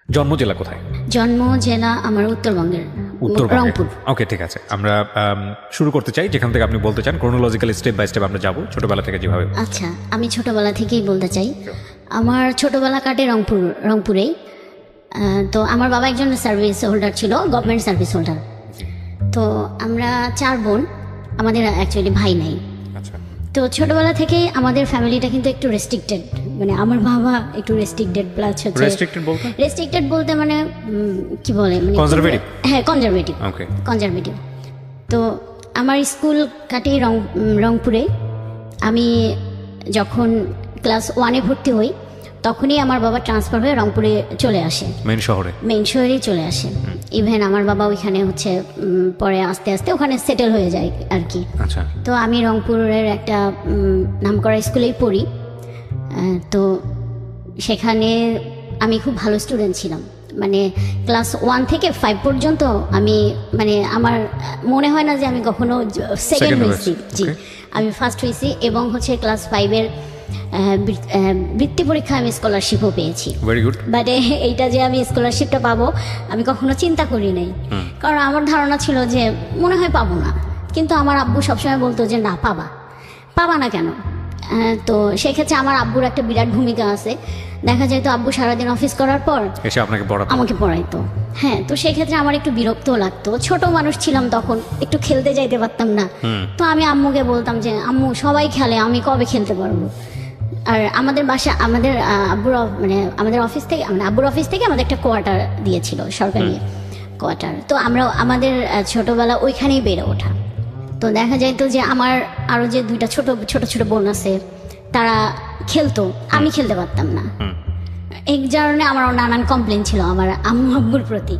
জন্ম জেলা কোথায়? জন্ম জেলা আমার উত্তরবঙ্গের রংপুর। ওকে, ঠিক আছে। আমরা শুরু করতে চাই যেখান থেকে আপনি বলতে চান, ক্রোনোলজিক্যাল স্টেপ বাই স্টেপ আমরা যাব, ছোটবেলা থেকে যেভাবে। আচ্ছা, আমি ছোটবেলা থেকেই বলতে চাই। আমার ছোটবেলা কাটে রংপুরেই। তো আমার বাবা একজন সার্ভিস হোল্ডার ছিল, গভর্নমেন্ট সার্ভিস হোল্ডার। তো আমরা 4 বোন, আমাদের অ্যাকচুয়ালি ভাই নাই। তো ছোটবেলা থেকেই আমাদের ফ্যামিলিটা কিন্তু একটু রেস্ট্রিক্টেড, মানে আমার বাবা একটু রেস্ট্রিক্টেড প্লাস হচ্ছে রেস্ট্রিক্টেড বলতে মানে কি বলে, মানে কনজারভেটিভ। হ্যাঁ, কনজারভেটিভ। ওকে, কনজারভেটিভ। তো আমার স্কুল কাটে রংপুরে। আমি যখন ক্লাস 1-এ ভর্তি হই তখনই আমার বাবা ট্রান্সফার হয়ে রংপুরে চলে আসে, মেইন শহরেই চলে আসে। ইভেন আমার বাবা ওইখানে হচ্ছে পরে আস্তে আস্তে ওখানে সেটেল হয়ে যায় আর কি। আচ্ছা। তো আমি রংপুরের একটা নামকরা স্কুলেই পড়ি। তো সেখানে আমি খুব ভালো স্টুডেন্ট ছিলাম, মানে ক্লাস 1 থেকে 5 পর্যন্ত আমি, মানে আমার মনে হয় না যে আমি কখনো সেকেন্ড হয়েছি। জি, আমি ফার্স্ট হয়েছি। এবং হচ্ছে ক্লাস 5-এর বৃত্তি পরীক্ষা আমি স্কলারশিপও পেয়েছি। Very good. বাট এইটা যে আমি স্কলারশিপটা পাবো আমি কখনো চিন্তা করি নাই, কারণ আমার ধারণা ছিল যে মনে হয় পাবো না। কিন্তু আমার আব্বু সবসময় বলতো যে না, পাবা না কেন। তো সেক্ষেত্রে আমার আব্বুর একটা বিরাট ভূমিকা আছে। দেখা যায় তো আব্বু সারাদিন অফিস করার পর এসে আমাকে পড়াইতো। হ্যাঁ, তো সেক্ষেত্রে আমার একটু বিরক্তও লাগতো। ছোট মানুষ ছিলাম তখন, একটু খেলতে যাইতে পারতাম না। তো আমি আম্মুকে বলতাম যে আম্মু সবাই খেলে, আমি কবে খেলতে পারবো। আর আমাদের বাসা, আমাদের আমাদের অফিস থেকে, আব্বুর অফিস থেকে আমাদের একটা কোয়ার্টার দিয়েছিল, সরকারি কোয়ার্টার। তো আমরা আমাদের ছোটবেলা ওইখানেই বেড়ে ওঠা। তো দেখা যাইতো যে আমার আরো যে 2টা ছোট ছোট বোন আছে, তারা খেলতো, আমি খেলতে পারতাম না। এই কারণে আমার নানান কমপ্লেন ছিল আমার আম্মু আব্বুর প্রতি।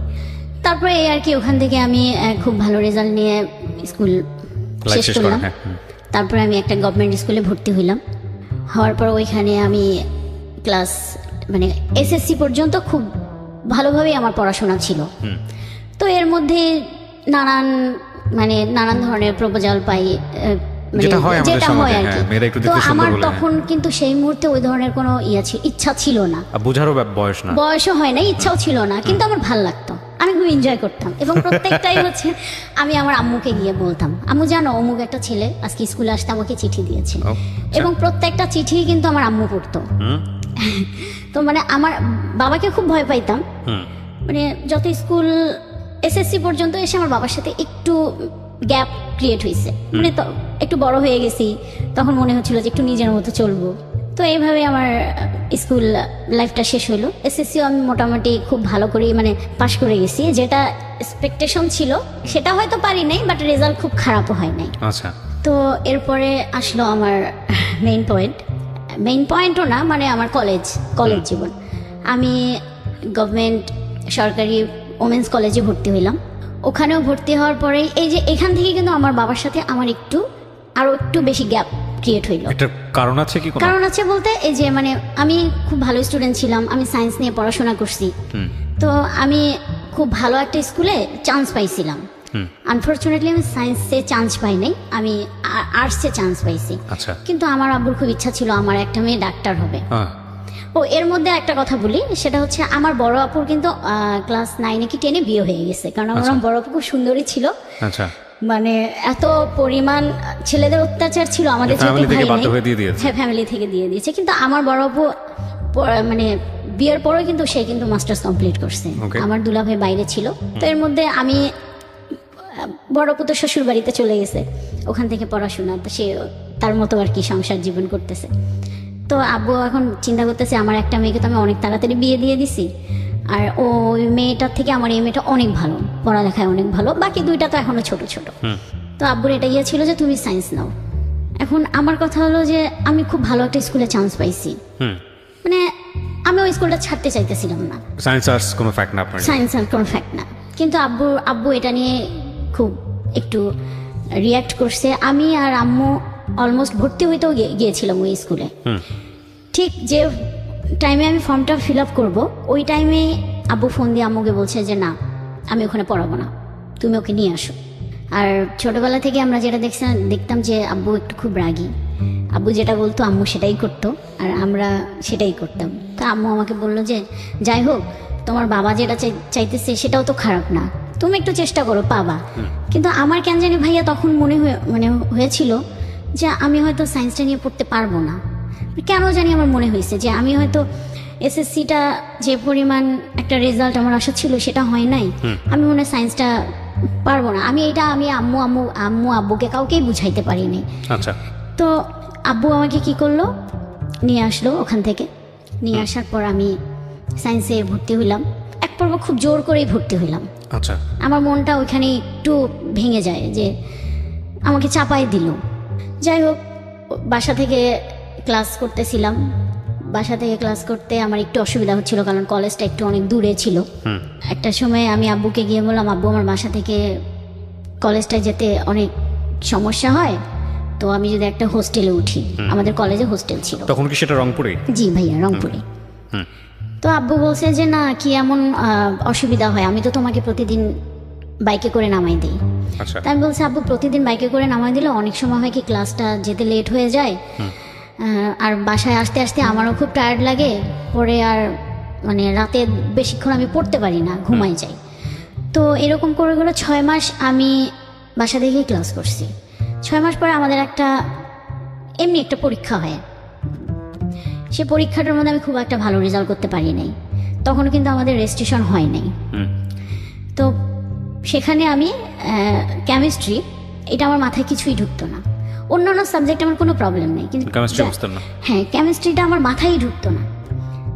তারপরে এই আর কি, ওখান থেকে আমি খুব ভালো রেজাল্ট নিয়ে স্কুল শেষ করলাম। তারপরে আমি একটা গভর্নমেন্ট স্কুলে ভর্তি হইলাম। হওয়ার পর ওইখানে আমি ক্লাস, মানে এসএসসি পর্যন্ত খুব ভালোভাবেই আমার পড়াশোনা ছিল। তো এর মধ্যে নানান ধরনের প্রপোজাল পাই, যেটা হয় আর কি। তো আমার তখন কিন্তু সেই মুহূর্তে ওই ধরনের কোনো ইচ্ছা ছিল না, বোঝারও বয়সও হয় না, ইচ্ছাও ছিল না। কিন্তু আমার ভাল লাগতো, আমি খুব এনজয় করতাম। এবং প্রত্যেকটাই হচ্ছে আমি আমার আম্মুকে গিয়ে বলতাম, আম্মু জানো অমুক একটা ছেলে আজকে স্কুলে আসতে আমাকে চিঠি দিয়েছে। এবং প্রত্যেকটা চিঠি কিন্তু আমার আম্মু পড়তো। তো মানে আমার বাবাকে খুব ভয় পাইতাম, মানে যত স্কুল এসএসসি পর্যন্ত এসে আমার বাবার সাথে একটু গ্যাপ ক্রিয়েট হয়েছে, মানে তো একটু বড় হয়ে গেছি, তখন মনে হচ্ছিল যে একটু নিজের মতো চলবো। তো এইভাবে আমার স্কুল লাইফটা শেষ হলো। এসএসসিও আমি মোটামুটি খুব ভালো করে মানে পাশ করে গেছি, যেটা এক্সপেকটেশন ছিল সেটা হয়তো পারি নাই, বাট রেজাল্ট খুব খারাপও হয় নাই। আচ্ছা। তো এরপরে আসলো আমার মেইন পয়েন্টও না, মানে আমার কলেজ জীবন। আমি গভর্নমেন্ট সরকারি ওমেন্স কলেজে ভর্তি হইলাম। ওখানেও ভর্তি হওয়ার পরে এই যে এখান থেকে কিন্তু আমার বাবার সাথে আমার আরো একটু বেশি গ্যাপ ক্রিয়েট হইলো। একটা কারণ আছে কি? কারণ আছে বলতে, এই যে মানে আমি খুব ভালো স্টুডেন্ট ছিলাম, আমি সায়েন্স নিয়ে পড়াশোনা করছি। তো আমি খুব ভালো একটা স্কুলে চান্স পাইছিলাম। আনফরচুনেটলি আমি সায়েন্সে চান্স পাই নাই, আমি আর্টসে চান্স পাইছি। কিন্তু আমার আব্বুর খুব ইচ্ছা ছিল আমার একটা মেয়ে ডাক্তার হবে। ও এর মধ্যে একটা কথা বলি, সেটা হচ্ছে আমার বড় আপুর কিন্তু ক্লাস 9-এ কি 10-এ বিয়ে হয়ে গেছে, কারণ আমার বড় আপু খুব সুন্দরী ছিল। মানে এত পরিমাণ ছেলেদের অত্যাচার ছিল আমাদের, ফ্যামিলি থেকে দিয়ে দিয়েছে। কিন্তু আমার বড় আপু মানে বিয়ের পরেও কিন্তু সে কিন্তু মাস্টার্স কমপ্লিট করছে। আমার দুলাভাই বাইরে ছিল। তো এর মধ্যে আমি, বড় আপু তো শ্বশুর বাড়িতে চলে গেছে, ওখান থেকে পড়াশোনা, তো সে তার মতো আর কি সংসার জীবন করতেছে। তো আব্বু এখন চিন্তা করতেছে আমার একটা মেয়েকে তো আমি অনেক তাড়াতাড়ি বিয়ে দিয়ে দিছি, আর ওই মেয়েটার থেকে আমার এই মেয়েটা অনেক ভালো, পড়ালেখায় অনেক ভালো, বাকি 2টা তো এখনো ছোট। তো আব্বুর এটা ছিল যে তুমি সায়েন্স নাও। এখন আমার কথা হলো যে আমি খুব ভালো একটা স্কুলে চান্স পাইছি, মানে আমি ওই স্কুলটা ছাড়তে চাইতেছিলাম না। সায়েন্স আর কোনো ফ্যাক্ট না। কিন্তু আব্বু এটা নিয়ে খুব একটু রিয়াক্ট করছে। আমি আর আম্মু অলমোস্ট ভর্তি হইতেও গিয়েছিলাম ওই স্কুলে। ঠিক যে টাইমে আমি ফর্মটা ফিল আপ করবো, ওই টাইমে আব্বু ফোন দিয়ে আম্মুকে বলছে যে না, আমি ওখানে পড়াবো না, তুমি ওকে নিয়ে আসো। আর ছোটবেলা থেকে আমরা যেটা দেখতাম যে আব্বু একটু খুব রাগী, আব্বু যেটা বলতো আম্মু সেটাই করতো, আর আমরা সেটাই করতাম। তো আম্মু আমাকে বললো যে যাই হোক তোমার বাবা যেটা চাইতেছে সেটাও তো খারাপ না, তুমি একটু চেষ্টা করো, পাবা। কিন্তু আমার কেন জানি ভাইয়া তখন হয়েছিল যে আমি হয়তো সায়েন্সটা নিয়ে পড়তে পারবো না। কেন জানি আমার মনে হয়েছে যে আমি হয়তো এসএসসিটা যে পরিমাণ একটা রেজাল্ট আমার আশা ছিল সেটা হয় নাই, আমি মনে হয় সায়েন্সটা পারবো না। আমি আম্মু আব্বুকে কাউকেই বুঝাইতে পারিনি। আচ্ছা। তো আব্বু আমাকে কি করলো, নিয়ে আসলো ওখান থেকে। নিয়ে আসার পর আমি সায়েন্সে ভর্তি হইলাম। এক পর্ব খুব জোর করেই ভর্তি হইলাম। আচ্ছা। আমার মনটা ওইখানে একটু ভেঙে যায় যে আমাকে চাপাই দিল। যাই হোক, বাসা থেকে ক্লাস করতেছিলাম। বাসা থেকে ক্লাস করতে আমার একটু অসুবিধা হচ্ছিল, কারণ কলেজটা একটু অনেক দূরে ছিল। একটা সময় আমি আব্বুকে গিয়ে বললাম, আব্বু আমার বাসা থেকে কলেজটায় যেতে অনেক সমস্যা হয়, তো আমি যদি একটা হোস্টেলে উঠি। আমাদের কলেজে হোস্টেল ছিল। তখন কি সেটা রংপুরে? জি ভাইয়া, রংপুরে। তো আব্বু বলছে যে না, কি এমন অসুবিধা হয়, আমি তো তোমাকে প্রতিদিন বাইকে করে নামাই দিই। আচ্ছা। তাই আমি বলছি, আব্বু প্রতিদিন বাইকে করে নামাই দিলে অনেক সময় হয় কি ক্লাসটা যেতে লেট হয়ে যায়, আর বাসায় আসতে আসতে আমারও খুব টায়ার্ড লাগে, পরে আর মানে রাতে বেশিক্ষণ আমি পড়তে পারি না, ঘুমাই যাই। তো এরকম করে 6 মাস আমি বাসা থেকেই ক্লাস করছি। 6 মাস পরে আমাদের এমনি একটা পরীক্ষা হয়। সে পরীক্ষাটার মধ্যে আমি খুব একটা ভালো রেজাল্ট করতে পারি নাই। তখন কিন্তু আমাদের রেজিস্ট্রেশন হয় নাই। তো সেখানে আমি কেমিস্ট্রি, এটা আমার মাথায় কিছুই ঢুকতো না। অন্যান্য সাবজেক্ট আমার কোনো প্রবলেম নেই, কিন্তু হ্যাঁ, কেমিস্ট্রিটা আমার মাথায় ঢুকতো না।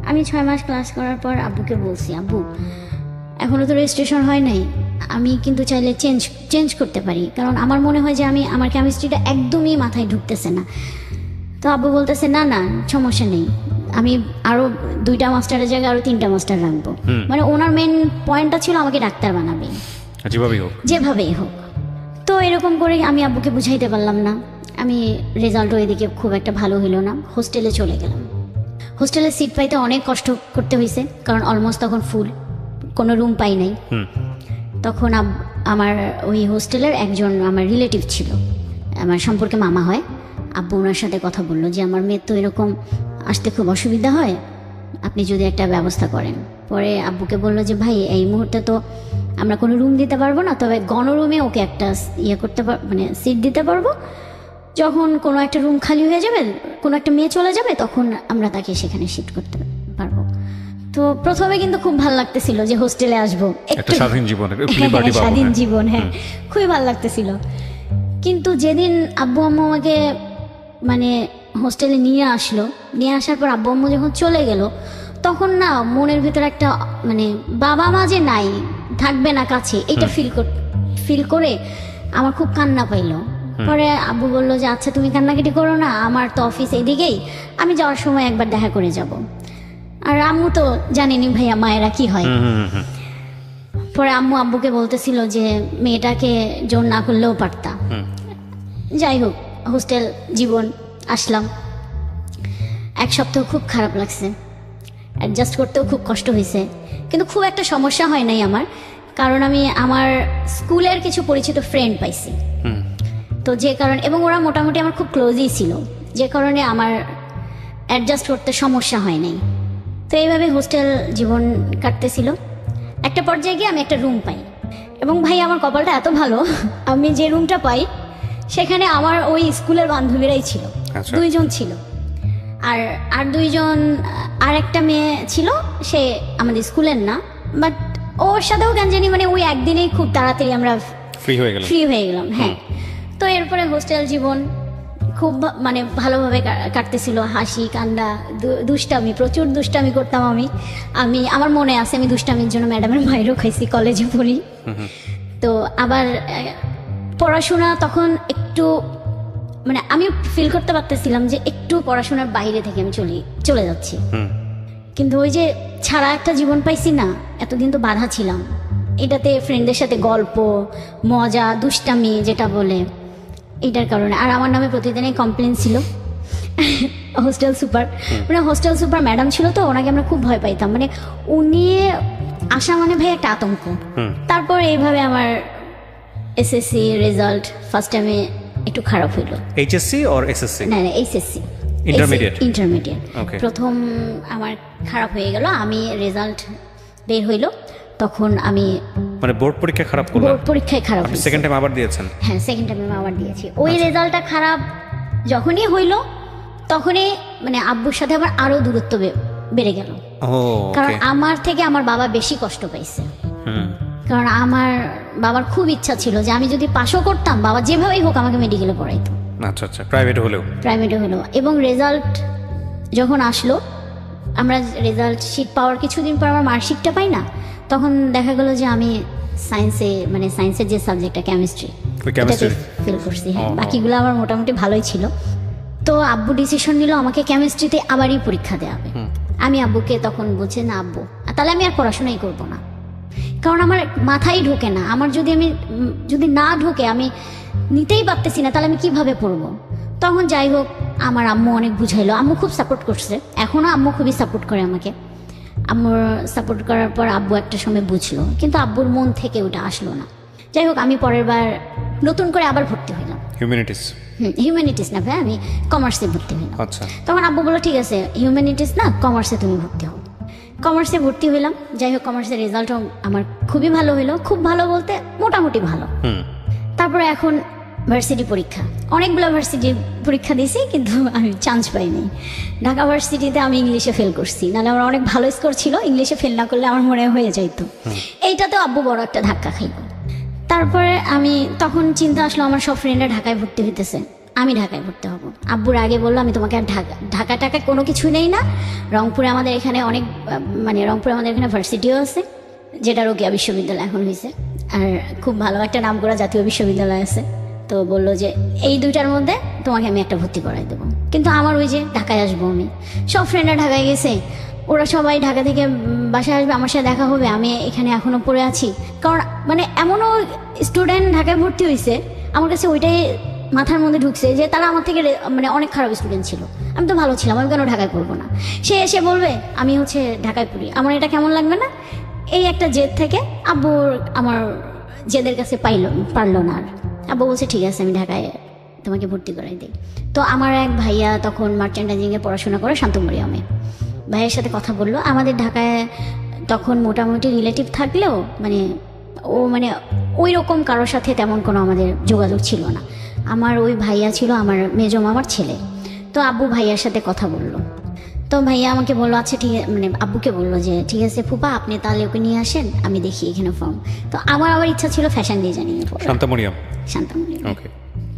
আমি 6 মাস ক্লাস করার পর আব্বুকে বলছি, আব্বু এখনও তো রেজিস্ট্রেশন হয় নাই, আমি কিন্তু চাইলে চেঞ্জ করতে পারি, কারণ আমার মনে হয় যে আমার কেমিস্ট্রিটা একদমই মাথায় ঢুকতেছে না। তো আব্বু বলতেছে, না না সমস্যা নেই, আমি আরও 2টা মাস্টারের জায়গায় আরও 3টা মাস্টার রাখবো। মানে ওনার মেন পয়েন্টটা ছিল আমাকে ডাক্তার বানাবে, যেভাবেই হোক। তো এরকম করে আমি আব্বুকে বুঝাইতে পারলাম না। আমি রেজাল্টও এদিকে খুব একটা ভালো হইল না, হোস্টেলে চলে গেলাম। হোস্টেলে সিট পাইতে অনেক কষ্ট করতে হয়েছে, কারণ অলমোস্ট তখন ফুল, কোনো রুম পাই নাই। তখন আমার ওই হোস্টেলের একজন আমার রিলেটিভ ছিল, আমার সম্পর্কে মামা হয়। আব্বু ওনার সাথে কথা বললো যে আমার মেয়ের তো এরকম আসতে খুব অসুবিধা হয়, আপনি যদি একটা ব্যবস্থা করেন। পরে আব্বুকে বললো যে ভাই, এই মুহূর্তে তো আমরা কোনো রুম দিতে পারবো না, তবে গণরুমে ওকে একটা মানে সিট দিতে পারবো। যখন কোনো একটা রুম খালি হয়ে যাবে, কোনো একটা মেয়ে চলে যাবে, তখন আমরা তাকে সেখানে শিফট করতে পারবো। তো প্রথমে কিন্তু খুব ভালো লাগতেছিল যে হোস্টেলে আসবো, একটু স্বাধীন জীবন, হ্যাঁ খুবই ভালো লাগতেছিল। কিন্তু যেদিন আব্বু আম্মু আমাকে মানে হোস্টেলে নিয়ে আসার পর আব্বু আম্মু যখন চলে গেল, তখন না মনের ভিতরে একটা মানে বাবা মা যে নাই, থাকবে না কাছে, এটা ফিল করে আমার খুব কান্না পাইলো। পরে আব্বু বললো যে আচ্ছা তুমি কান্নাকাটি করো না, আমার তো অফিস এইদিকেই, আমি যাওয়ার সময় একবার দেখা করে যাব। আর আম্মু তো জানেনি ভাইয়া মায়েরা কি হয়। পরে আব্বুকে বলতেছিল যে মেয়েটাকে জোর না করলেও পারতা। যাই হোক, হোস্টেল জীবন আসলাম। 1 সপ্তাহ খুব খারাপ লাগছে, অ্যাডজাস্ট করতেও খুব কষ্ট হয়েছে, কিন্তু খুব একটা সমস্যা হয় নাই আমার, কারণ আমি আমার স্কুলের কিছু পরিচিত ফ্রেন্ড পাইছি। তো যে কারণে, এবং ওরা মোটামুটি আমার খুব ক্লোজই ছিল, যে কারণে আমার অ্যাডজাস্ট করতে সমস্যা হয় নাই। তো এইভাবে হোস্টেল জীবন কাটতেছিল। একটা পর্যায়ে গিয়ে আমি একটা রুম পাই, এবং ভাই আমার কপালটা এত ভালো, আমি যে রুমটা পাই সেখানে আমার ওই স্কুলের বান্ধবীরাই ছিল। 2 জন ছিল, আর 2 জন, আর একটা মেয়ে ছিল, সে আমাদের স্কুলের না, বাট ওর সাথেও কেন জানি মানে ওই একদিনেই খুব তাড়াতাড়ি আমরা ফ্রি হয়ে গেলাম। হ্যাঁ, তো এরপরে হোস্টেল জীবন খুব মানে ভালোভাবে কাটতেছিল, হাসি কান্না দুষ্টামি, প্রচুর দুষ্টামি করতাম আমি আমার মনে আছে আমি দুষ্টামির জন্য ম্যাডামের মাইরও খাইছি কলেজে পড়ি। তো আবার পড়াশোনা তখন একটু মানে আমি ফিল করতে পারতেছিলাম যে একটু পড়াশোনার বাইরে থেকে আমি চলে যাচ্ছি, কিন্তু ওই যে ছাড়া একটা জীবন পাইছি না, এতদিন তো বাধা ছিলাম এটাতে, ফ্রেন্ডদের সাথে গল্প মজা দুষ্টামি যেটা বলে, এটার কারণে। আর আমার নামে প্রতিদিনই কমপ্লেন ছিল হোস্টেল সুপার, মানে হোস্টেল সুপার ম্যাডাম ছিল, তো ওনাকে আমরা খুব ভয় পাইতাম, মানে উনি আসা মানে ভাই একটা আতঙ্ক। তারপর এইভাবে আমার এসএসসি রেজাল্ট ফার্স্ট টাইমে একটু খারাপ হইলো। HSC or SSC? না এইচএসসি, ইন্টারমিডিয়েট। Okay. প্রথম আমার খারাপ হয়ে গেল, আমি রেজাল্ট বের হইলো তখন আমি মানে বোর্ড পরীক্ষা খারাপ করলেন, বোর্ড পরীক্ষায় খারাপ হয়েছে। সেকেন্ড টাইম আবার দিয়েছেন? হ্যাঁ, সেকেন্ড টাইম আমি আবার দিয়েছি। ওই রেজাল্টটা খারাপ যখনই হইলো তখনই মানে আব্বুর সাথে আমার আরো দূরত্ব বেড়ে গেল। ও, কারণ আমার থেকে আমার বাবা বেশি কষ্ট পাইছে। কারণ আমার বাবার খুব ইচ্ছা ছিল যে আমি যদি পাশও করতাম, বাবা যেভাবেই হোক আমাকে মেডিকেলে পড়াইতো। আচ্ছা আচ্ছা, প্রাইভেট হলেও? প্রাইভেটে হলো। এবং রেজাল্ট যখন আসলো, আমরা রেজাল্ট শিট পাওয়ার কিছুদিন পর আমার মার্কশিটটা পাই না, তখন দেখা গেল যে আমি সায়েন্সে মানে সায়েন্সের যে সাবজেক্টটা কেমিস্ট্রি, ফেল করছি। হ্যাঁ, বাকিগুলো আমার মোটামুটি ভালোই ছিল। তো আব্বু ডিসিশন নিল আমাকে কেমিস্ট্রিতে আবারই পরীক্ষা দেওয়া হবে। আমি আব্বুকে তখন বলছি, না আব্বু, তাহলে আমি আর পড়াশোনাই করবো না, কারণ আমার মাথায় ঢোকে না। আমার যদি না ঢোকে, আমি নিতেই পারতেছি না, তাহলে আমি কিভাবে পড়বো? তখন যাই হোক আমার আম্মু অনেক বুঝাইলো, আম্মু খুব সাপোর্ট করছে, এখনও আম্মু খুবই সাপোর্ট করে আমাকে। আম্মুর সাপোর্ট করার পর আব্বু একটা সময় বুঝলো, কিন্তু আব্বুর মন থেকে ওটা আসলো না। যাই হোক আমি পরের বার নতুন করে আবার ভর্তি হইলাম হিউম্যানিটিস না ভাই, আমি কমার্সে ভর্তি হইলাম। আচ্ছা। তখন আব্বু বললো ঠিক আছে, হিউম্যানিটিস না, কমার্সে তুমি ভর্তি হও। কমার্সে ভর্তি হইলাম। যাই হোক কমার্সের রেজাল্টও আমার খুবই ভালো হইলো, খুব ভালো বলতে মোটামুটি ভালো। তারপরে এখন ভার্সিটি পরীক্ষা, অনেকগুলো ভার্সিটির পরীক্ষা দিয়েছি, কিন্তু আমি চান্স পাইনি। ঢাকা ভার্সিটিতে আমি ইংলিশে ফেল করছি, নাহলে আমার অনেক ভালো স্কোর ছিল, ইংলিশে ফেল না করলে আমার মনে হয়ে যাইতো। এইটাতেও আব্বু বড় একটা ধাক্কা খাইল। তারপরে আমি তখন চিন্তা আসলো, আমার সব ফ্রেন্ডরা ঢাকায় ভর্তি হইতেছে, আমি ঢাকায় ভর্তি হব। আব্বুর আগে বললো আমি তোমাকে আর ঢাকা টাকায় কোনো কিছু নেই না, রংপুরে আমাদের এখানে অনেক রংপুরে আমাদের এখানে ভার্সিটিও আছে, যেটা রোকেয়া বিশ্ববিদ্যালয় এখন হয়েছে, আর খুব ভালো একটা নাম করা জাতীয় বিশ্ববিদ্যালয় আছে। তো বললো যে এই দুইটার মধ্যে তোমাকে আমি একটা ভর্তি করাই দেবো। কিন্তু আমার ওই যে ঢাকায় আসবো, আমি সব ফ্রেন্ডরা ঢাকায় গেছে, ওরা সবাই ঢাকা থেকে বাসায় আসবে, আমার সাথে দেখা হবে, আমি এখানে এখনো পড়ে আছি। কারণ মানে এমনও স্টুডেন্ট ঢাকায় ভর্তি হয়েছে, আমার কাছে ওইটাই মাথার মধ্যে ঢুকছে যে তারা আমার থেকে মানে অনেক খারাপ স্টুডেন্ট ছিল, আমি তো ভালো ছিলাম, আমি কেন ঢাকায় পড়বো না? সে এসে বলবে আমি হচ্ছে ঢাকায় পড়ি, আমার এটা কেমন লাগবে না? এই একটা জেদ থেকে আব্বুর আমার জেদের কাছে পারলো না। আর আব্বু বলছে ঠিক আছে, আমি ঢাকায় তোমাকে ভর্তি করাই দিই। তো আমার এক ভাইয়া তখন মার্চেন্টাইজিংয়ে পড়াশোনা করে শান্তমরিয়ামে, ভাইয়ের সাথে কথা বললো। আমাদের ঢাকায় তখন মোটামুটি রিলেটিভ থাকলেও মানে ওই রকম কারোর সাথে তেমন কোনো আমাদের যোগাযোগ ছিল না। আমার ওই ভাইয়া ছিল আমার মেজো মামার ছেলে। তো আব্বু ভাইয়ার সাথে কথা বললো, তো ভাইয়া আমাকে বললো আচ্ছা ঠিক মানে আব্বুকে বললো যে ঠিক আছে ফুপা, আপনি তাহলে ওকে নিয়ে আসেন, আমি দেখি এখানে ফর্ম। তো আমার ইচ্ছা ছিল ফ্যাশন ডিজাইনিংয়ে পড়বো, শান্তমরিয়াম।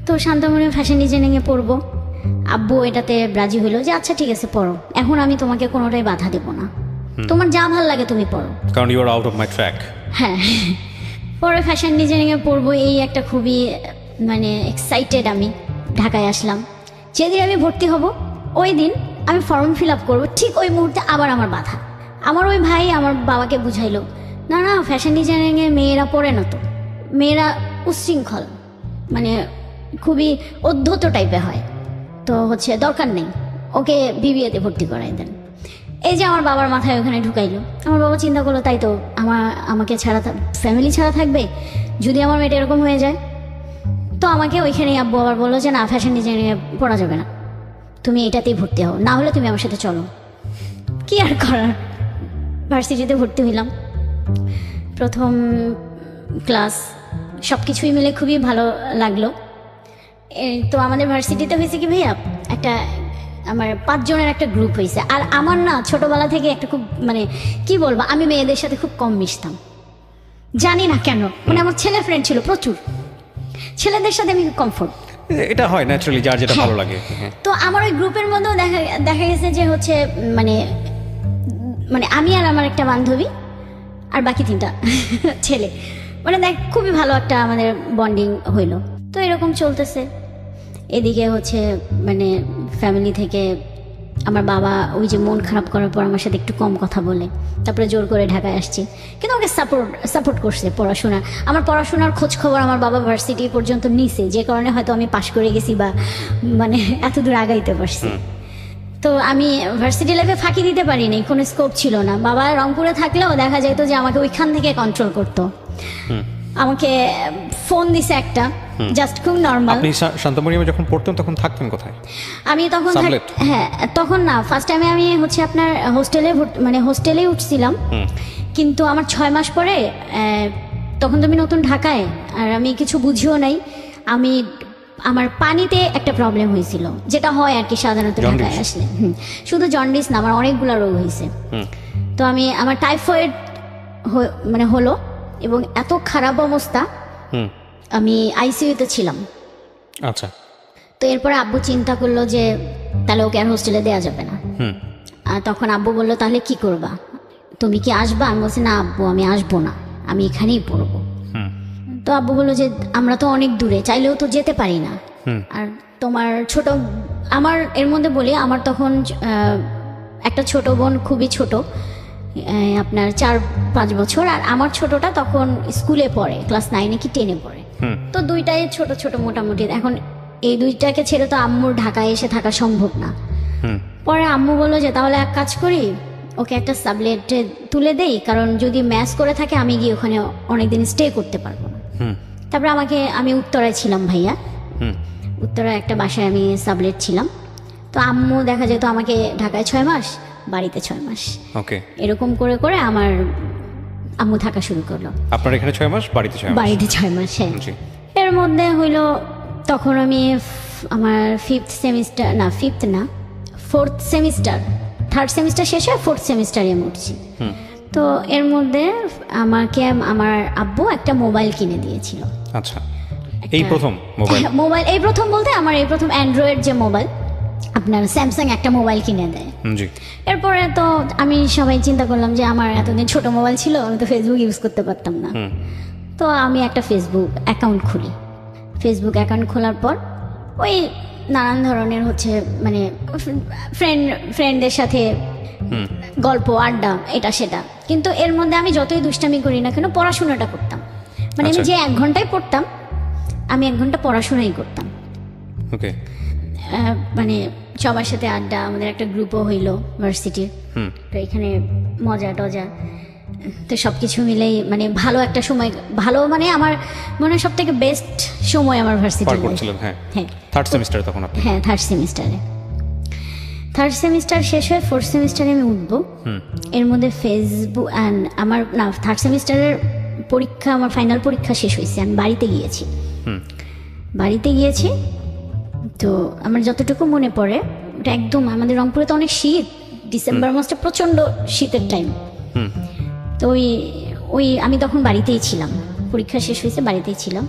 তো শান্তমরিয়াম ফ্যাশন ডিজাইনিংয়ে পড়বো। আব্বু এটাতে রাজি হইলো যে আচ্ছা ঠিক আছে পড়ো, এখন আমি তোমাকে কোনোটাই বাধা দেবো না, তোমার যা ভালো লাগে তুমি পড়ো, কারণ you are out of my track. হ্যাঁ, পরে ফ্যাশন ডিজাইনিংয়ে পড়বো, এই একটা খুবই মানে এক্সাইটেড। আমি ঢাকায় আসলাম, যেদিন আমি ভর্তি হব ওই দিন আমি ফর্ম ফিল আপ করবো, ঠিক ওই মুহূর্তে আবার আমার বাধা। আমার ওই ভাই আমার বাবাকে বুঝাইলো, না না ফ্যাশন ডিজাইনিংয়ে মেয়েরা পড়ে না, তো মেয়েরা উচ্ছৃঙ্খল মানে খুবই অধ্যত টাইপের হয়, তো হচ্ছে দরকার নেই, ওকে বিবিএতে ভর্তি করাই দেন। এই যে আমার বাবার মাথায় ওখানে ঢুকাইলো। আমার বাবা চিন্তা করলো তাই তো আমাকে ছাড়া ফ্যামিলি ছাড়া থাকবে যদি আমার মেয়েটা এরকম হয়ে যায়। তো আমাকে ওইখানেই আব্বু আবার বললো যে না ফ্যাশন ডিজাইনিংয়ে পড়া যাবে না, তুমি এটাতেই ভর্তি হও, না হলে তুমি আমার সাথে চলো। কি আর করার, ভার্সিটিতে ভর্তি হইলাম। প্রথম ক্লাস সব কিছুই মিলে খুবই ভালো লাগলো। তো আমাদের ভার্সিটিতে হয়েছে কি ভাইয়া, একটা আমার 5 জনের একটা গ্রুপ হয়েছে। আর আমার না ছোটবেলা থেকে একটা খুব মানে কি বলবো, আমি মেয়েদের সাথে খুব কম মিশতাম, জানি না কেন। মানে আমার ছেলে ফ্রেন্ড ছিল প্রচুর, ছেলেদের সাথে আমি কমফোর্ট, এটা হয় ন্যাচারালি, যার যেটা ভালো লাগে। তো আমার ওই গ্রুপের মধ্যেও দেখা গেছে যে হচ্ছে মানে আমি আর আমার একটা বান্ধবী আর বাকি 3টা ছেলে, মানে খুবই ভালো একটা আমাদের বন্ডিং হইলো। তো এরকম চলতেছে। এদিকে হচ্ছে মানে ফ্যামিলি থেকে আমার বাবা ওই যে মন খারাপ করার পর আমার সাথে একটু কম কথা বলে, তারপরে জোর করে ঢাকায় আসছি, কিন্তু আমাকে সাপোর্ট করছে পড়াশোনা। আমার পড়াশোনার খোঁজ খবর আমার বাবা ভার্সিটি পর্যন্ত নিছে, যে কারণে হয়তো আমি পাশ করে গেছি বা মানে এত দূর আগাইতে পারছি। তো আমি ভার্সিটি লাইফে ফাঁকি দিতে পারিনি, কোনো স্কোপ ছিল না। বাবা রংপুরে থাকলেও দেখা যেত যে আমাকে ওইখান থেকে কন্ট্রোল করতো। আমাকে ফোন দিছে একটা জাস্ট খুব নর্মাল। আপনি শান্তমরিয়ামে যখন পড়তেন তখন থাকতেন কোথায়? আমি তখন সাবলেট? হ্যাঁ, তখন না, ফার্স্ট টাইমে আমি হচ্ছে আপনার হোস্টেলেই উঠছিলাম, কিন্তু আমার 6 মাস পরে তখন তো আমি নতুন ঢাকায়, আর আমি কিছু বুঝিও নাই। আমার পানিতে একটা প্রবলেম হয়েছিল, যেটা হয় আর কি সাধারণত ঢাকায় আসলে। শুধু জন্ডিস না, আমার অনেকগুলো রোগ হয়েছে। তো আমার টাইফয়েড হলো, এবং এত খারাপ অবস্থা, আমি আইসিইউতে ছিলাম। আচ্ছা। তো এরপরে আব্বু চিন্তা করলো যে তাহলে ওকে আর হোস্টেলে দেওয়া যাবে না। আর তখন আব্বু বললো তাহলে কি করবা, তুমি কি আসবা? আমি বলছি না আব্বু, আমি আসবো না, আমি এখানেই পড়বো। তো আব্বু বললো যে আমরা তো অনেক দূরে, চাইলেও তো যেতে পারি না। আর তোমার আমার এর মধ্যে বলি, আমার তখন একটা ছোট বোন, খুবই ছোট, আপনার 4-5 বছর, আর আমার ছোটটা তখন স্কুলে পড়ে, ক্লাস 9 কি 10 পড়ে। তো দুইটাই ছোট ছোট মোটামুটি। এখন এই দুইটাকে ছেড়ে তো আম্মুর ঢাকায় এসে থাকা সম্ভব না। পরে আম্মু বললো যে তাহলে এক কাজ করি, ওকে একটা সাবলেটে তুলে দেই, কারণ যদি ম্যাচ করে থাকে আমি গিয়ে ওখানে অনেকদিন স্টে করতে পারবো না। তারপরে আমি উত্তরায় ছিলাম ভাইয়া, উত্তরায় একটা বাসায় আমি সাবলেট ছিলাম। তো আম্মু দেখা যেত আমাকে ঢাকায় 6 মাস, বাড়িতে 6 মাস, ওকে, এরকম করে করে আমার আম্মু থাকা শুরু করলো। আপনার এখানে 6 মাস, বাড়িতে 6 মাস? বাড়িতে 6 মাস, হ্যাঁ। এর মধ্যে হইলো তখন আমি আমার 4th সেমিস্টার, 3rd সেমিস্টার শেষ হয় 4th সেমিস্টারে আমি উঠছি। তো এর মধ্যে আমাকে আমার আব্বু একটা মোবাইল কিনে দিয়েছিল। আচ্ছা, এই প্রথম মোবাইল এই প্রথম বলতে আমার এই প্রথম অ্যান্ড্রয়েড যে মোবাইল, আপনার স্যামসাং একটা মোবাইল কিনে দেয়। জি। এরপরে তো আমি সবাই চিন্তা করলাম যে আমার এতদিন ছোট মোবাইল ছিল, আমি তো ফেসবুক ইউজ করতে পারতাম না। তো আমি একটা ফেসবুক অ্যাকাউন্ট খুলি। ফেসবুক অ্যাকাউন্ট খোলার পর ওই নানান ধরনের হচ্ছে মানে ফ্রেন্ডদের সাথে গল্প আড্ডা এটা সেটা, কিন্তু এর মধ্যে আমি যতই দুষ্টামি করি না কেন পড়াশোনাটা করতাম। মানে আমি যে 1 ঘন্টায় পড়তাম, আমি 1 ঘন্টা পড়াশোনাই করতাম। ওকে। মানে সবার সাথে আড্ডা, আমাদের একটা গ্রুপও হইলো ভার্সিটির, তো এখানে মজা টজা, তো সব কিছু মিলেই মানে ভালো একটা সময়, ভালো মানে আমার মনে হয় সব থেকে বেস্ট সময় আমার ভার্সিটি। হ্যাঁ, 3rd সেমিস্টার তখন আপনি? হ্যাঁ, 3rd সেমিস্টার শেষ হয়ে 4th সেমিস্টারে আমি উঠবো। এর মধ্যে ফেসবুক আমার 3rd সেমিস্টারের পরীক্ষা, আমার ফাইনাল পরীক্ষা শেষ হয়েছে, আমি বাড়িতে গিয়েছি। তো আমার যতটুকু মনে পড়ে, ওটা একদম আমাদের রংপুরে তো অনেক শীত, ডিসেম্বর মাসটা প্রচন্ড শীতের টাইম। তো ওই আমি তখন বাড়িতেই ছিলাম, পরীক্ষা শেষ হয়েছে, বাড়িতেই ছিলাম।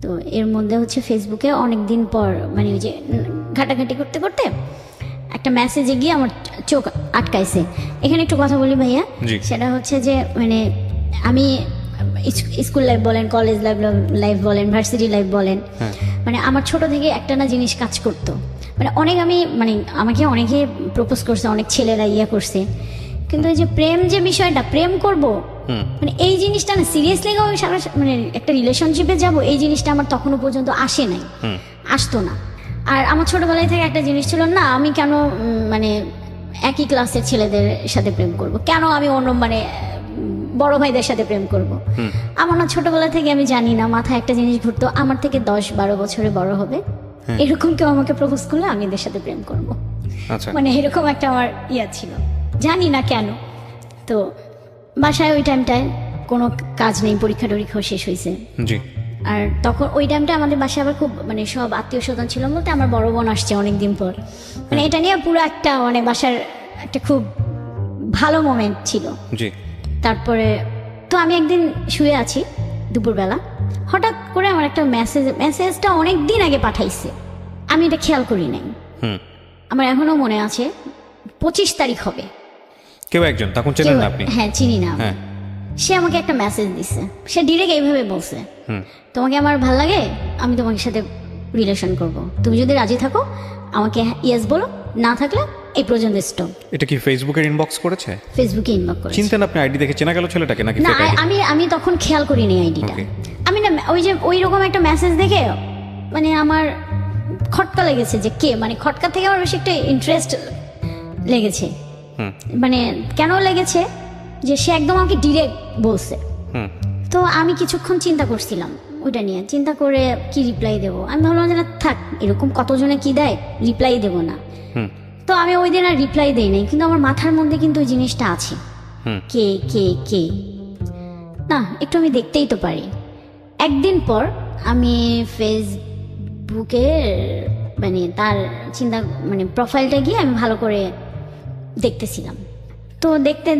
তো এর মধ্যে হচ্ছে ফেসবুকে অনেক দিন পর মানে ওই যে ঘাটাঘাটি করতে করতে একটা মেসেজে গিয়ে আমার চোখ আটকাইছে। এখানে একটু কথা বলি ভাইয়া, সেটা হচ্ছে যে মানে আমি স্কুল লাইফ বলেন, কলেজ লাইফ বলেন, ভার্সিটি লাইফ বলেন, মানে আমার ছোট থেকে একটা না জিনিস কাজ করতো। মানে আমাকে অনেকে প্রপোজ করছে, অনেক ছেলেরা করছে, কিন্তু এই যে প্রেম যে বিষয়টা, প্রেম করব মানে এই জিনিসটা না সিরিয়াসলি মানে একটা রিলেশনশিপে যাব, এই জিনিসটা আমার তখনও পর্যন্ত আসতো না। আর আমার ছোটবেলায় থেকে একটা জিনিস ছিল, না আমি কেন মানে একই ক্লাসের ছেলেদের সাথে প্রেম করব, কেন আমি অন্য মানে বড় ভাইদের সাথে প্রেম করব। আমার না ছোটবেলা থেকে আমি জানি না, মাথায় একটা জিনিস ঘুরতো, আমার থেকে 10-12 বছরে বড় হবে এরকম কেউ আমাকে প্রপোজ করলে আমি এদের সাথে প্রেম করব। মানে এরকম একটা আমার ছিল, জানি না কেন। তো বাসায় ওই টাইমটায় কোনো কাজ নেই, পরীক্ষা টরীক্ষাও শেষ হয়েছে। আর তখন ওই টাইমটা আমাদের বাসায় আবার খুব মানে সব আত্মীয় স্বজন ছিল বলতে আমার বড় বোন আসছে অনেকদিন পর, মানে এটা নিয়ে পুরো একটা মানে বাসার একটা খুব ভালো মোমেন্ট ছিল। তারপরে তো আমি একদিন শুয়ে আছি দুপুরবেলা, হঠাৎ করে আমার একটা মেসেজটা অনেক দিন আগে পাঠাইছে, আমি এটা খেয়াল করি নাই। আমার এখনো মনে আছে 25 তারিখ হবে, কেউ একজন, তখন চেনেন না আপনি? হ্যাঁ, চিনি না। সে আমাকে একটা মেসেজ দিছে, সে ডিরেক্ট এইভাবে বলছে, তোমাকে আমার ভাল লাগে, আমি তোমার সাথে রিলেশন করব, তুমি যদি রাজি থাকো আমাকে ইয়েস বলো, না থাকলে এই পর্যন্ত স্টপ। এটা কি ফেসবুকের ইনবক্স করেছে? ফেসবুকে ইনবক্স করেছে। চিনতেন আপনি আইডি দেখে? চেনা গেল ছেলেটাকে নাকি? না, আমি তখন খেয়াল করিনি আইডিটা। আমি না ওই রকম একটা মেসেজ দেখে মানে আমার খটকা লেগেছে যে কে, মানে খটকা থেকে আমার বেশি একটা ইন্টারেস্ট লেগেছে। মানে কেন লেগেছে যে সে একদম আমাকে ডিরেক্ট বলছে। তো আমি কিছুক্ষণ চিন্তা করছিলাম, ওইটা নিয়ে চিন্তা করে কি রিপ্লাই দেবো। আমি ভাবলাম যে না থাক, এরকম কতজনে কি দেয়, রিপ্লাই দেবো না। তো আমি ওই দিন আর রিপ্লাই দেই নাই, কিন্তু আমার মাথার মধ্যে কিন্তু ওই জিনিসটা আছে, কে কে কে না একটু আমি দেখতেই তো পারি। একদিন পর আমি ফেসবুকে মানে তার চিন্তা মানে প্রোফাইলটা গিয়ে আমি ভালো করে দেখতেছিলাম। তো দেখতে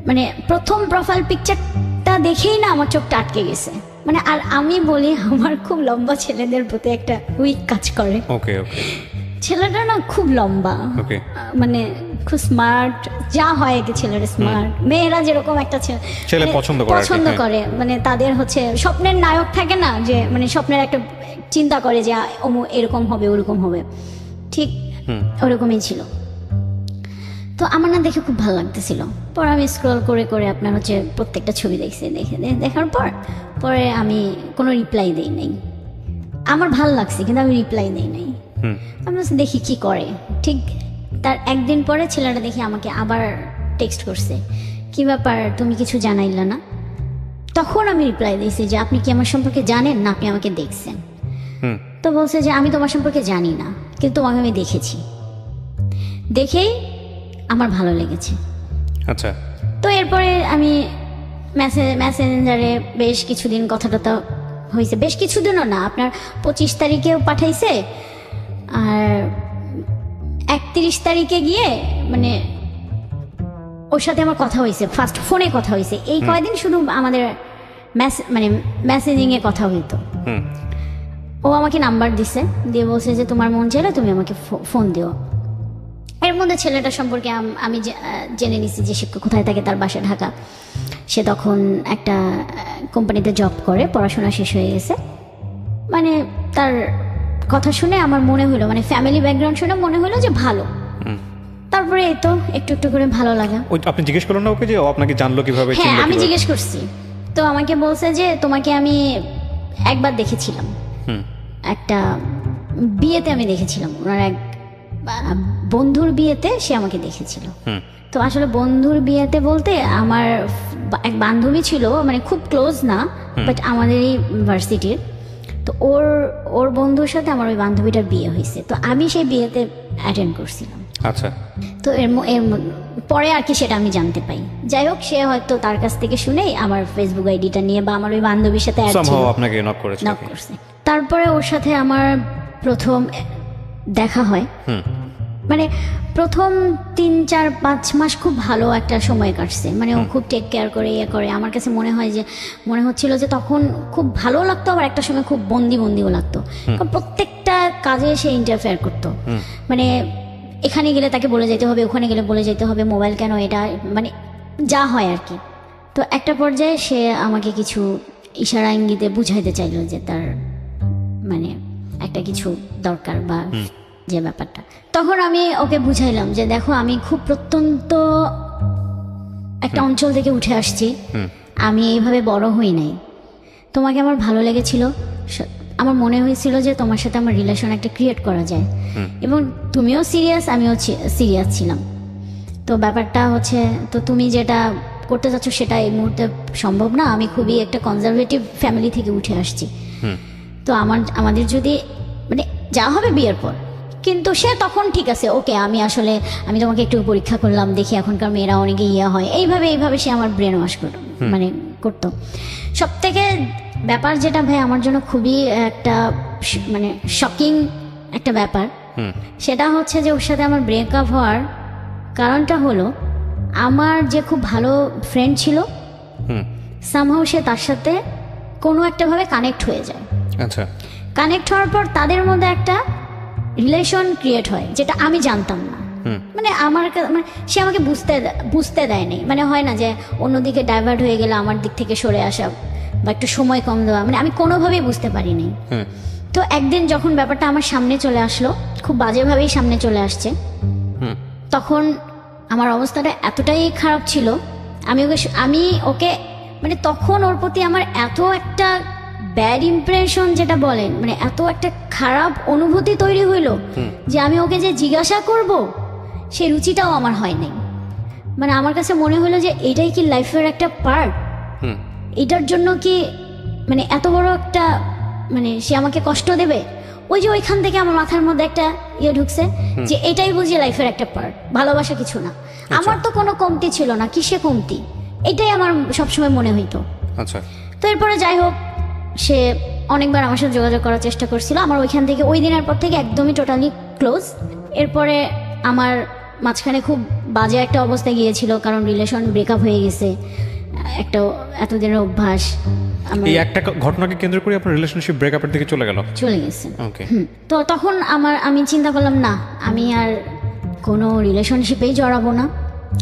মানে প্রথম প্রোফাইল পিকচারটা দেখেই না আমার চোখটা আটকে গেছে। মানে আর আমি বলি আমার খুব লম্বা ছেলেদের প্রতি একটা উইক কাজ করে। ওকে ওকে। ছেলেটা না খুব লম্বা, মানে খুব স্মার্ট, যা হয় কি ছেলেরা স্মার্ট, মেয়েরা যেরকম একটা ছেলে পছন্দ করে মানে তাদের হচ্ছে স্বপ্নের নায়ক থাকে না, যে মানে স্বপ্নের একটা চিন্তা করে যে এরকম হবে ওরকম হবে, ঠিক ওরকমই ছিল। তো আমার না দেখে খুব ভালো লাগতেছিল। পরে আমি স্ক্রল করে করে আপনার হচ্ছে প্রত্যেকটা ছবি দেখার পরে আমি কোনো রিপ্লাই দেই নাই। আমার ভালো লাগছে কিন্তু আমি রিপ্লাই দেই নাই। আমি দেখি কি করে। ঠিক তার একদিন পরে ছেলেটা দেখি আমাকে আবার টেক্সট করছে, কি ব্যাপার তুমি কিছু জানাইলা না? তখন আমি রিপ্লাই দিয়েছি যে আপনি কি আমার সম্পর্কে জানেন না আপনি আমাকে দেখছেন? তো বলছে যে আমি তোমার সম্পর্কে জানি না, কিন্তু তোমাকে আমি দেখেছি, দেখেই আমার ভালো লেগেছে। আচ্ছা। তো এরপরে আমি মেসেঞ্জারে বেশ কিছুদিন কথা টথা হয়েছে, বেশ কিছুদিনও না, আপনার 25 তারিখেও পাঠাইছে, আর 31 তারিখে গিয়ে মানে ওর সাথে আমার কথা হয়েছে, ফার্স্ট ফোনে কথা হয়েছে। এই কয়দিন শুধু আমাদের মানে মেসেজিংয়ে কথা হইতো। ও আমাকে নাম্বার দিছে, দিয়ে বলছে যে তোমার মন চাইলে তুমি আমাকে ফোন দিও। এর মধ্যে ছেলেটা সম্পর্কে আমি জেনে নিছি যে সে কোথায় থাকে, তার বাসা ঢাকা। সে তখন একটা কোম্পানিতে জব করে, পড়াশোনা শেষ হয়ে গেছে। মানে তার কথা শুনে আমার মনে হলো, মানে ফ্যামিলি ব্যাকগ্রাউন্ড শুনে মনে হলো যে ভালো। তারপরে এই তো একটু একটু করে ভালো লাগা। আপনি জিজ্ঞেস করলেন না ওকে যে ও আপনাকে জানলো কিভাবে? হ্যাঁ আমি জিজ্ঞেস করছি, তো আমাকে বলছে যে তোমাকে আমি একবার দেখেছিলাম, একটা বিয়েতে আমি দেখেছিলাম, ওনার এক বন্ধুর বিয়েতে সে আমাকে দেখেছিল। তো আসলে বন্ধুর বিয়েতে বলতে আমার এক বান্ধবী ছিল, মানে খুব ক্লোজ না, বাট আমাদেরই ভার্সিটির। তো ওর বন্ধুর সাথে আমার ওই বান্ধবীটার বিয়ে হয়েছে, তো আমি সেই বিয়েতে অ্যাটেন্ড করছিলাম। আচ্ছা। তো এর পরে আর কি সেটা আমি জানতে পাই। যাই হোক, সে হয়তো তার কাছ থেকে শুনেই আমার ফেসবুক আইডিটা নিয়ে বা আমার ওই বান্ধবীর সাথে আপনাকে নক করছে। তারপরে ওর সাথে আমার প্রথম দেখা হয়। মানে প্রথম 3-4-5 মাস খুব ভালো একটা সময় কাটছে, মানে ও খুব টেক কেয়ার করে ইয়ে করে। আমার কাছে মনে হচ্ছিল যে তখন খুব ভালো লাগতো, আবার একটা সময় খুব বন্দিও লাগতো, কারণ প্রত্যেকটা কাজে সে ইন্টারফেয়ার করতো। মানে এখানে গেলে তাকে বলে যেতে হবে, ওখানে গেলে বলে যেতে হবে, মোবাইল কেন, এটা মানে যা হয় আর কি। তো একটা পর্যায়ে সে আমাকে কিছু ইশারা ইঙ্গিতে বুঝাইতে চাইলো যে তার মানে একটা কিছু দরকার বা যে ব্যাপারটা। তখন আমি ওকে বুঝাইলাম যে দেখো, আমি খুব প্রত্যন্ত একটা অঞ্চল থেকে উঠে আসছি, আমি এইভাবে বড় হই নাই। তোমাকে আমার ভালো লেগেছিল, আমার মনে হয়েছিল যে তোমার সাথে আমার রিলেশন একটা ক্রিয়েট করা যায়, এবং তুমিও সিরিয়াস, আমিও সিরিয়াস ছিলাম। তো ব্যাপারটা হচ্ছে, তো তুমি যেটা করতে চাচ্ছ সেটা এই মুহূর্তে সম্ভব না। আমি খুবই একটা কনজারভেটিভ ফ্যামিলি থেকে উঠে আসছি, তো আমাদের যদি মানে যা হবে বিয়ের পর। কিন্তু সে তখন ঠিক আছে, ওকে আমি তোমাকে একটু পরীক্ষা করলাম, দেখি এখনকার মেয়েরা অনেকে হয়, এইভাবে সে আমার ব্রেন ওয়াশ মানে করতো। সব থেকে ব্যাপার যেটা ভাই আমার জন্য খুবই একটা মানে শকিং একটা ব্যাপার, সেটা হচ্ছে যে ওর সাথে আমার ব্রেকআপ হওয়ার কারণটা হলো, আমার যে খুব ভালো ফ্রেন্ড ছিল, সামহাউ সে তার সাথে কোনো একটা ভাবে কানেক্ট হয়ে যায়। আচ্ছা। কানেক্ট হওয়ার পর তাদের মধ্যে একটা রিলেশন ক্রিয়েট হয়, যেটা আমি জানতাম না। মানে মানে সে আমাকে বুঝতে দেয়নি। মানে হয় না যে অন্যদিকে ডাইভার্ট হয়ে গেলে আমার দিক থেকে সরে আসা বা একটু সময় কম দেওয়া, মানে আমি কোনোভাবেই বুঝতে পারিনি। তো একদিন যখন ব্যাপারটা আমার সামনে চলে আসলো, খুব বাজেভাবেই সামনে চলে আসছে, তখন আমার অবস্থাটা এতটাই খারাপ ছিল, আমি ওকে মানে তখন ওর প্রতি আমার এত একটা ব্যাড ইমপ্রেশন যেটা বলেন, মানে এত একটা খারাপ অনুভূতি তৈরি হইলো যে আমি ওকে যে জিজ্ঞাসা করব সেই রুচিটাও আমার হয় নাই। মানে আমার কাছে মনে হলো যে এটাই কি লাইফের একটা পার্ট, এটার জন্য কি মানে এত বড় একটা মানে সে আমাকে কষ্ট দেবে, ওই যে ওইখান থেকে আমার মাথার মধ্যে একটা ইয়ে ঢুকছে যে এটাই বুঝি লাইফের একটা পার্ট, ভালোবাসা কিছু না। আমার তো কোনো কমতি ছিল না, কিসে কমতি, এটাই আমার সবসময় মনে হইতো। আচ্ছা, তো এরপরে যাই হোক, সে অনেকবার আমার সাথে যোগাযোগ করার চেষ্টা করছিল, আমার ওইখান থেকে ওই দিনের পর থেকে একদমই টোটালি ক্লোজ। এরপরে আমার মাঝখানে খুব বাজে একটা অবস্থায় গিয়েছিল, কারণ রিলেশন ব্রেকআপ হয়ে গেছে, একটা এতদিনের অভ্যাস আমার এই একটা ঘটনাকে কেন্দ্র করে আপনার রিলেশনশিপ ব্রেকআপের দিকে চলে গেল। চলে গেছে। ওকে, তো তখন আমি চিন্তা করলাম না, আমি আর কোনো রিলেশনশিপেই জড়াবো না,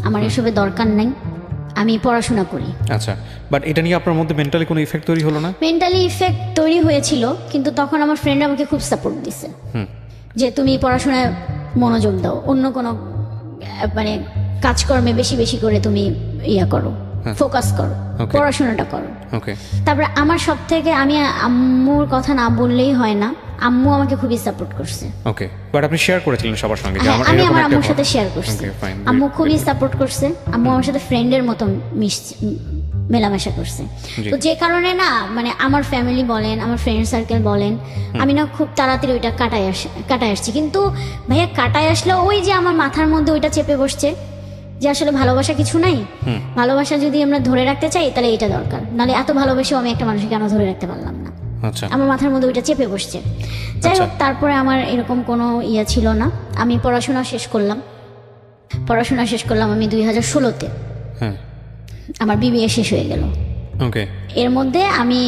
আমার এসবের দরকার নাই, আমি পড়াশোনা করি। আচ্ছা, বাট এটা নিয়ে আপনার মধ্যে মেন্টালি কোনো ইফেক্ট তৈরি হলো না? মেন্টালি ইফেক্ট তৈরি হয়েছিল, কিন্তু তখন আমার ফ্রেন্ড আমাকে খুব সাপোর্ট দিছে যে তুমি পড়াশোনায় মনোযোগ দাও, অন্য কোনো মানে কাজকর্মে বেশি বেশি করে তুমি ইয়া করো, ফোকাস করো, Okay. পড়াশোনাটা করো। ওকে, তারপরে আমার সব থেকে, আমি আম্মুর কথা না বললেই হয় না, আম্মু আমাকে খুবই সাপোর্ট করছে। ওকে, বাট আপনি শেয়ার করেছিলেন সবার সঙ্গে যে হ্যাঁ, আমার আমি এরকম আমার একটা আম্মুর সাথে শেয়ার করছি, Okay, fine, আম্মু great, খুবই সাপোর্ট করছে, আম্মু আমার সাথে ফ্রেন্ডের মতো মেলামেশা করছে। জি। তো যে কারণে না মানে আমার ফ্যামিলি বলেন, আমার ফ্রেন্ড সার্কেল বলেন, আমি না খুব তাড়াতাড়ি ওইটা কাটায় আসছি। কিন্তু ভাইয়া কাটায় আসলে ওই যে আমার মাথার মধ্যে ওইটা চেপে বসছে যে আসলে ভালোবাসা কিছু নাই, ভালোবাসা যদি আমরা ধরে রাখতে চাই তাহলে এটা দরকার, নাহলে এত ভালোবেসেও আমি একটা মানুষকে কেন ধরে রাখতে পারলাম না, আচ্ছা, আমার মাথার মধ্যে ওইটা চেপে বসছে। যাই হোক, তারপরে আমার এরকম কোনো ইয়ে ছিল না, আমি পড়াশোনা শেষ করলাম আমি 2016-তে, হ্যাঁ, আমার বিবিএ শেষ হয়ে গেল। ওকে, এর মধ্যে আমি